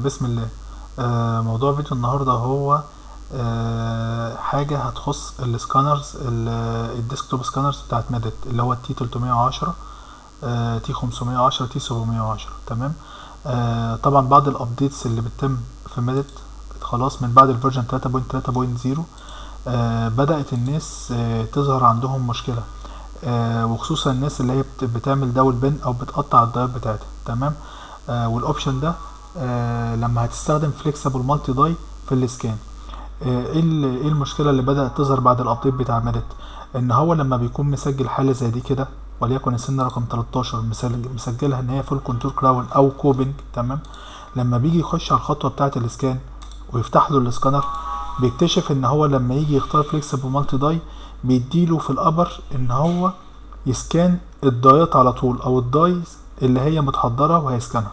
بسم الله. موضوع فيديو النهاردة هو حاجة هتخص السكانرز، الديسكتوب سكانرز بتاعت ميدت، اللي هو تي 310 تي 510 تي 710. تمام. طبعا بعض الابديتس اللي بتتم في ميدت خلاص من بعد الفيرجن 3.3.0 بدأت الناس تظهر عندهم مشكلة، وخصوصا الناس اللي هي بتعمل داول بن او بتقطع الدايت بتاعتها. تمام. والاوبشن ده لما هتستخدم فليكسبل مالتي داي في الاسكان، ايه المشكله اللي بدات تظهر بعد الابديت بتاع ميدت؟ ان هو لما بيكون مسجل حاله زي دي كده، وليكن السن رقم 13 مسجلها ان هي فول كونتور كراون او كوبنج. تمام. لما بيجي يخش على الخطوه بتاعه الاسكان ويفتح له الاسكانر، بيكتشف ان هو لما يجي يختار فليكسبل مالتي داي بيديله في الابر ان هو يسكان الدايات على طول، او الدايز اللي هي متحضره وهيسكنها.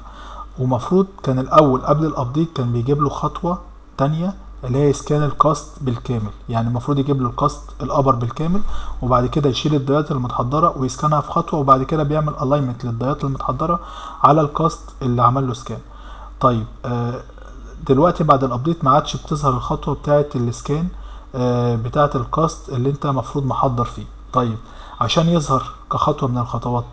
ومفروض كان الاول قبل الابديت كان بيجيب له خطوه تانية اللي هي سكان الكاست بالكامل، يعني المفروض يجيب له الكاست الابر بالكامل، وبعد كده يشيل الدايات المتحضره ويسكنها في خطوه، وبعد كده بيعمل الاينمنت للدايات المتحضره على الكاست اللي عمل له سكان. طيب دلوقتي بعد الابديت ما عادش بتظهر الخطوه بتاعه السكان بتاعه الكاست اللي انت مفروض محضر فيه. طيب عشان يظهر كخطوه من الخطوات،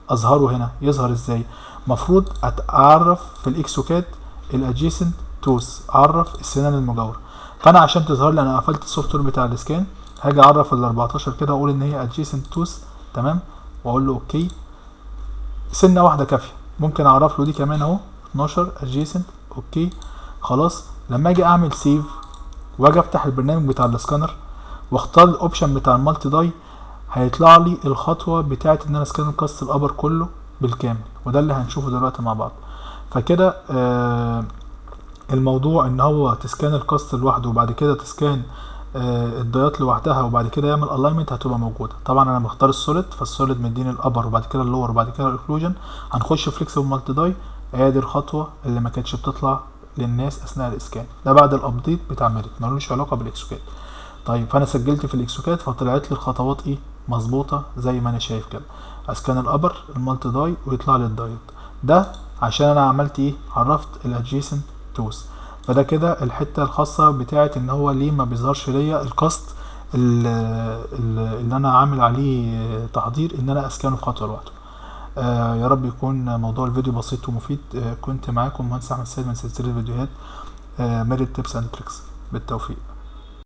اظهره هنا يظهر ازاي؟ مفروض اعرف في الاكسوكاد الادجيسنت توس، اعرف السنان المجاوره. فانا عشان تظهر لي انا قفلت السوفت وير بتاع الاسكان، هاجي اعرف ال 14 كده واقول ان هي ادجيسنت توس. تمام. واقول له اوكي. سنه واحده كافيه، ممكن اعرف له دي كمان اهو 12 ادجيسنت. اوكي خلاص. لما اجي اعمل سيف واجي افتح البرنامج بتاع السكانر واختار الاوبشن بتاع المالتي داي، هيطلع لي الخطوه بتاعه ان انا اسكان الكاست الابر كله بالكامل، وده اللي هنشوفه دلوقتي مع بعض. فكده الموضوع ان هو تسكان الكاست لوحده وبعد كده تسكان الدايات لوحدها وبعد كده يعمل الاينمنت هتبقى موجوده. طبعا انا مختار السوليد، فالسوليد مديني الابر وبعد كده اللور وبعد كده الاكلوجن. هنخش فليكسبل مالتي داي، ادي الخطوه اللي ما كانتش بتطلع للناس اثناء الاسكان. ده بعد الابديت بتاع ميريت، ملوش علاقه بالاكسوكاد. طيب فانا سجلت في الاكسوكاد فطلعت لي الخطوات ايه مظبوطه زي ما انا شايف كده. اسكان الابر المالتي داي ويطلع لي الدايت ده عشان انا عملت ايه؟ عرفت الادجيسنت توس. فده كده الحته الخاصه بتاعه ان هو ليه ما بيظهرش ليا الكاست اللي انا عامل عليه تحضير ان انا اسكانه في خطوه لوحده. يا رب يكون موضوع الفيديو بسيط ومفيد. كنت معاكم مهندس احمد سيد من سلسله فيديوهات ميريت تيبس اند تريكس. بالتوفيق.